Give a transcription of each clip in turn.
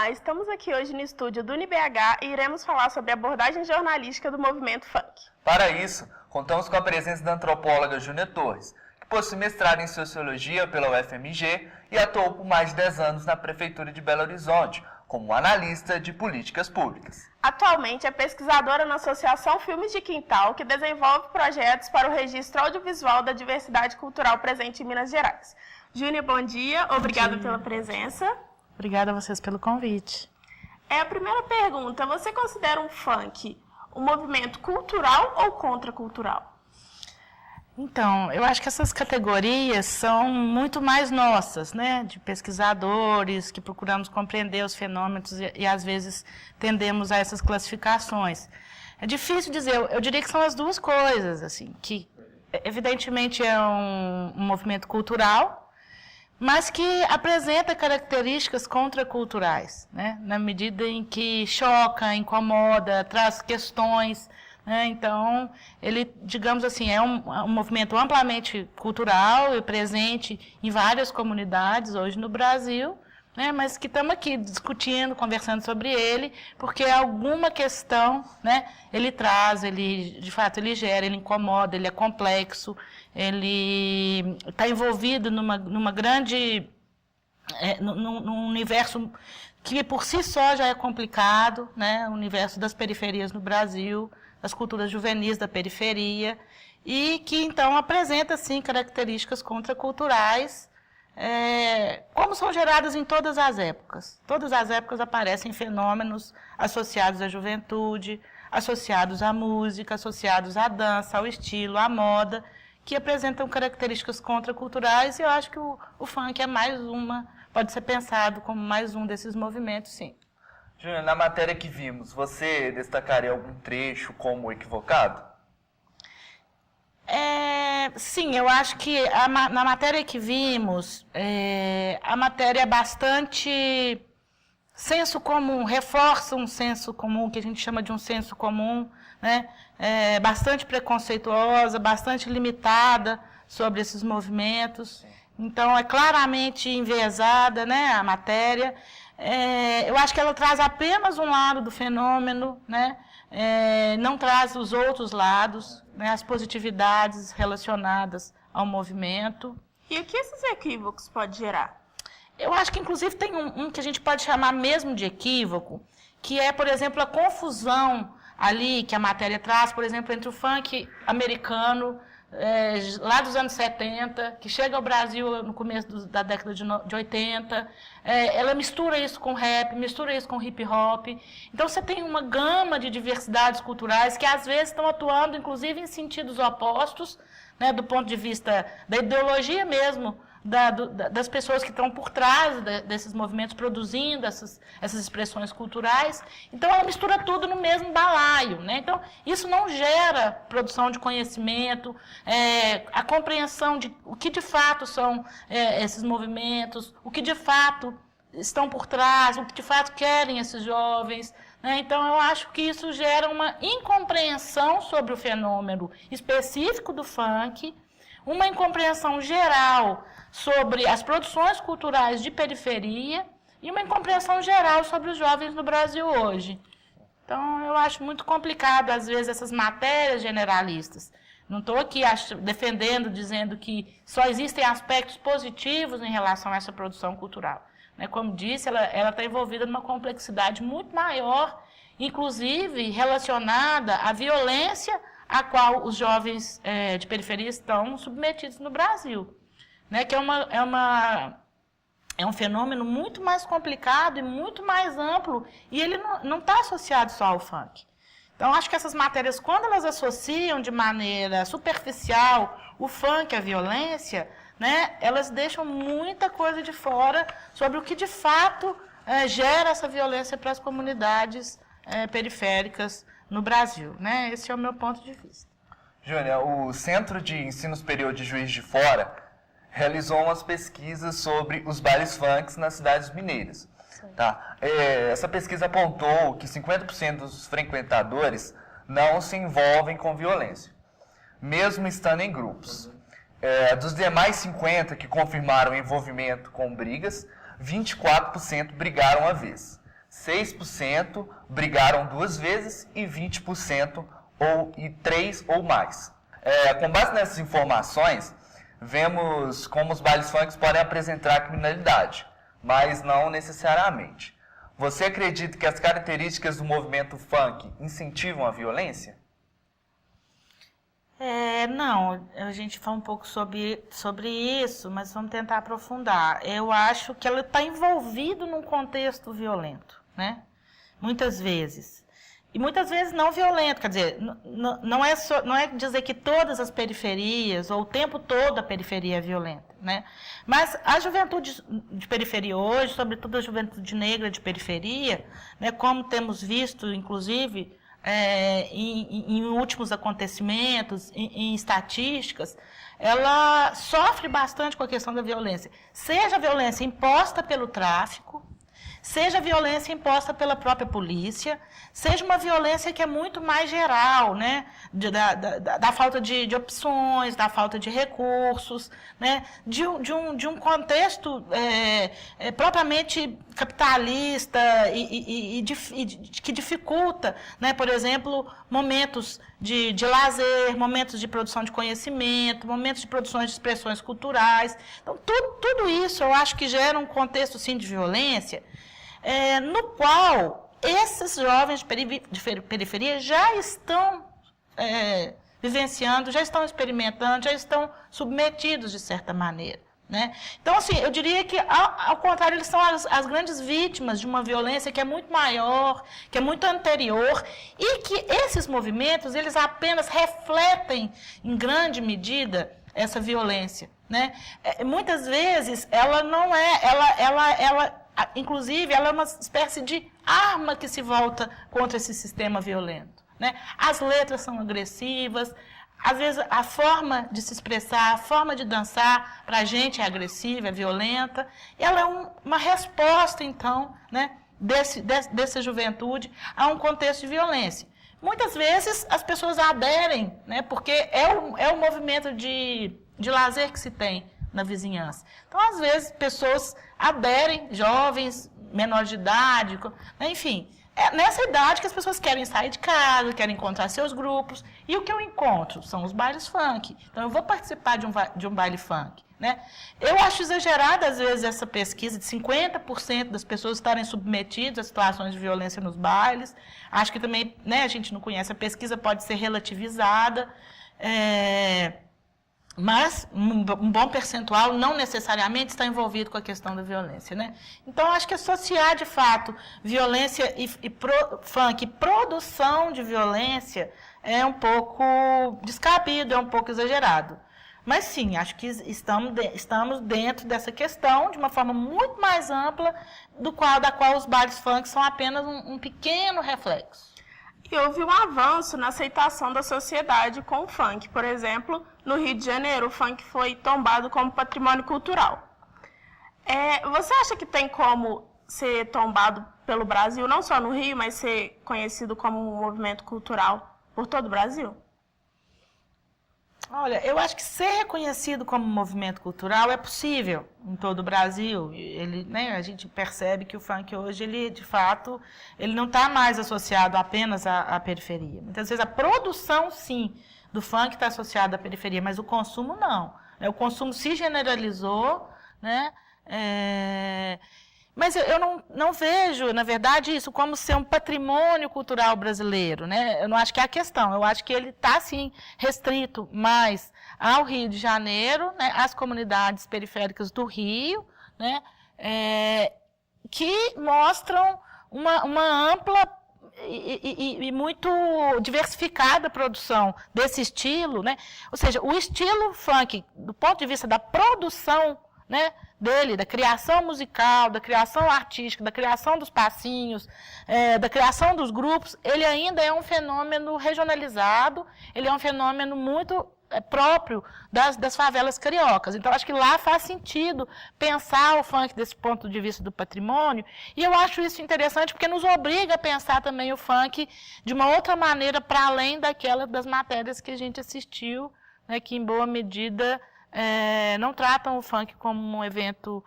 Olá, estamos aqui hoje no estúdio do UniBH e iremos falar sobre a abordagem jornalística do movimento funk. Para isso, contamos com a presença da antropóloga Júnia Torres, que possui mestrado em Sociologia pela UFMG e atuou por mais de 10 anos na Prefeitura de Belo Horizonte, como analista de políticas públicas. Atualmente é pesquisadora na Associação Filmes de Quintal, que desenvolve projetos para o registro audiovisual da diversidade cultural presente em Minas Gerais. Júnia, bom dia. Obrigada pela presença. Obrigada a vocês pelo convite. A primeira pergunta, você considera um funk um movimento cultural ou contracultural? Então, eu acho que essas categorias são muito mais nossas, né? De pesquisadores que procuramos compreender os fenômenos e às vezes tendemos a essas classificações. É difícil dizer, eu diria que são as duas coisas, assim, que evidentemente é um movimento cultural, mas que apresenta características contraculturais, né? Na medida em que choca, incomoda, traz questões, né? Então, ele, digamos assim, é um movimento amplamente cultural e presente em várias comunidades hoje no Brasil, né? Mas que estamos aqui discutindo, conversando sobre ele, porque alguma questão, né, ele traz, ele, de fato, ele gera, ele incomoda, ele é complexo, ele está envolvido numa grande, num universo que por si só já é complicado, né, o universo das periferias no Brasil, das culturas juvenis da periferia, e que então apresenta, sim, características contraculturais, como são geradas em todas as épocas. Todas as épocas aparecem fenômenos associados à juventude, associados à música, associados à dança, ao estilo, à moda, que apresentam características contraculturais, e eu acho que o funk é mais uma, pode ser pensado como mais um desses movimentos, sim. Júnia, na matéria que vimos, você destacaria algum trecho como equivocado? Sim, eu acho que na matéria que vimos, a matéria é bastante senso comum, reforça um senso comum, que a gente chama de um senso comum, né? Bastante preconceituosa, bastante limitada sobre esses movimentos. Então, é claramente enviesada, né, a matéria. Eu acho que ela traz apenas um lado do fenômeno, né? Não traz os outros lados, né, as positividades relacionadas ao movimento. E o que esses equívocos podem gerar? Eu acho que, inclusive, tem um que a gente pode chamar mesmo de equívoco, que é, por exemplo, a confusão ali que a matéria traz, por exemplo, entre o funk americano, lá dos anos 70, que chega ao Brasil no começo da década de 80, ela mistura isso com rap, mistura isso com hip hop. Então você tem uma gama de diversidades culturais que às vezes estão atuando, inclusive, em sentidos opostos, né, do ponto de vista da ideologia mesmo, das pessoas que estão por trás desses movimentos, produzindo essas expressões culturais. Então, ela mistura tudo no mesmo balaio, né? Então, isso não gera produção de conhecimento, a compreensão de o que de fato são esses movimentos, o que de fato estão por trás, o que de fato querem esses jovens, né? Então, eu acho que isso gera uma incompreensão sobre o fenômeno específico do funk, uma incompreensão geral sobre as produções culturais de periferia e uma incompreensão geral sobre os jovens no Brasil hoje. Então, eu acho muito complicado, às vezes, essas matérias generalistas. Não estou aqui defendendo, dizendo que só existem aspectos positivos em relação a essa produção cultural. Como disse, ela está envolvida numa complexidade muito maior, inclusive relacionada à violência a qual os jovens de periferia estão submetidos no Brasil. Que é um fenômeno muito mais complicado e muito mais amplo, e ele não está associado só ao funk. Então, acho que essas matérias, quando elas associam de maneira superficial o funk à violência, né, elas deixam muita coisa de fora sobre o que, de fato, gera essa violência para as comunidades periféricas no Brasil, né? Esse é o meu ponto de vista. Júnia, o Centro de Ensino Superior de Juiz de Fora realizou umas pesquisas sobre os bailes funks nas cidades mineiras. Tá? Essa pesquisa apontou que 50% dos frequentadores não se envolvem com violência, mesmo estando em grupos. Dos demais 50% que confirmaram envolvimento com brigas, 24% brigaram uma vez. 6% brigaram 2 vezes e 20% e 3 ou mais. Com base nessas informações, vemos como os bailes funk podem apresentar criminalidade, mas não necessariamente. Você acredita que as características do movimento funk incentivam a violência? Não, a gente fala um pouco sobre isso, mas vamos tentar aprofundar. Eu acho que ela está envolvida num contexto violento, né? Muitas vezes. E muitas vezes não violento, quer dizer, não é dizer que todas as periferias, ou o tempo todo a periferia é violenta, né? Mas a juventude de periferia hoje, sobretudo a juventude negra de periferia, né, como temos visto, inclusive, em últimos acontecimentos, em estatísticas, ela sofre bastante com a questão da violência. Seja a violência imposta pelo tráfico, seja a violência imposta pela própria polícia, seja uma violência que é muito mais geral, né? Da falta de opções, da falta de recursos, né? de um contexto propriamente capitalista e que dificulta, né? Por exemplo, momentos de lazer, momentos de produção de conhecimento, momentos de produção de expressões culturais. Então, tudo isso eu acho que gera um contexto, sim, de violência, no qual esses jovens de periferia já estão vivenciando, já estão experimentando, já estão submetidos de certa maneira, né? Então, assim, eu diria que, ao contrário, eles são as grandes vítimas de uma violência que é muito maior, que é muito anterior, e que esses movimentos, eles apenas refletem, em grande medida, essa violência, né? Muitas vezes, ela não é, inclusive, ela é uma espécie de arma que se volta contra esse sistema violento, né? As letras são agressivas, às vezes a forma de se expressar, a forma de dançar, para a gente é agressiva, é violenta. Ela é uma resposta, então, né, dessa juventude a um contexto de violência. Muitas vezes as pessoas aderem, né, porque é o movimento de lazer que se tem na vizinhança. Então, às vezes, pessoas aderem, jovens, menores de idade, enfim, é nessa idade que as pessoas querem sair de casa, querem encontrar seus grupos, e o que eu encontro são os bailes funk. Então, eu vou participar de um baile funk, né? Eu acho exagerada, às vezes, essa pesquisa de 50% das pessoas estarem submetidas a situações de violência nos bailes. Acho que também, né, a gente não conhece, a pesquisa pode ser relativizada, mas um bom percentual não necessariamente está envolvido com a questão da violência, né? Então, acho que associar, de fato, violência funk, produção de violência, é um pouco descabido, é um pouco exagerado. Mas, sim, acho que estamos dentro dessa questão de uma forma muito mais ampla, da qual os bailes funk são apenas um pequeno reflexo. E houve um avanço na aceitação da sociedade com o funk. Por exemplo, no Rio de Janeiro, o funk foi tombado como patrimônio cultural. Você acha que tem como ser tombado pelo Brasil, não só no Rio, mas ser conhecido como um movimento cultural por todo o Brasil? Olha, eu acho que ser reconhecido como movimento cultural é possível em todo o Brasil. A gente percebe que o funk hoje, de fato, ele não está mais associado apenas à periferia. Muitas vezes a produção, sim, do funk está associada à periferia, mas o consumo não. O consumo se generalizou, né? Mas eu não vejo, na verdade, isso como ser um patrimônio cultural brasileiro, né? Eu não acho que é a questão. Eu acho que ele está, sim, restrito mais ao Rio de Janeiro, né? Às comunidades periféricas do Rio, né? Que mostram uma ampla e muito diversificada produção desse estilo, né? Ou seja, o estilo funk, do ponto de vista da produção, né, dele, da criação musical, da criação artística, da criação dos passinhos, da criação dos grupos, ele ainda é um fenômeno regionalizado, ele é um fenômeno muito próprio das favelas cariocas. Então, acho que lá faz sentido pensar o funk desse ponto de vista do patrimônio, e eu acho isso interessante porque nos obriga a pensar também o funk de uma outra maneira, para além das matérias que a gente assistiu, né, que em boa medida não tratam o funk como um evento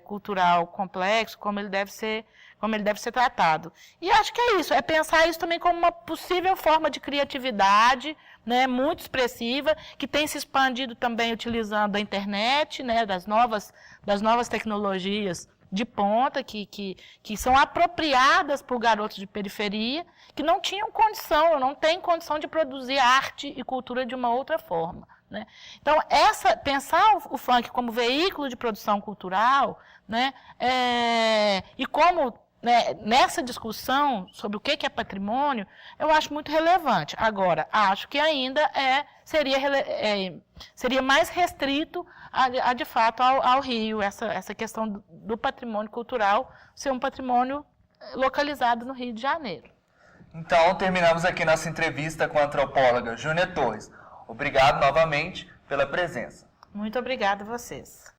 cultural complexo, como ele deve ser tratado. E acho que é isso, é pensar isso também como uma possível forma de criatividade, né, muito expressiva, que tem se expandido também utilizando a internet, né, das novas tecnologias de ponta, que são apropriadas por garotos de periferia, que não tinham condição, não têm condição de produzir arte e cultura de uma outra forma. Né? Então, pensar o funk como veículo de produção cultural, né, e como, né, nessa discussão sobre o que é patrimônio, eu acho muito relevante. Agora, acho que ainda seria mais restrito de fato ao Rio, essa questão do patrimônio cultural ser um patrimônio localizado no Rio de Janeiro. Então, terminamos aqui nossa entrevista com a antropóloga Júnia Torres. Obrigado novamente pela presença. Muito obrigada a vocês.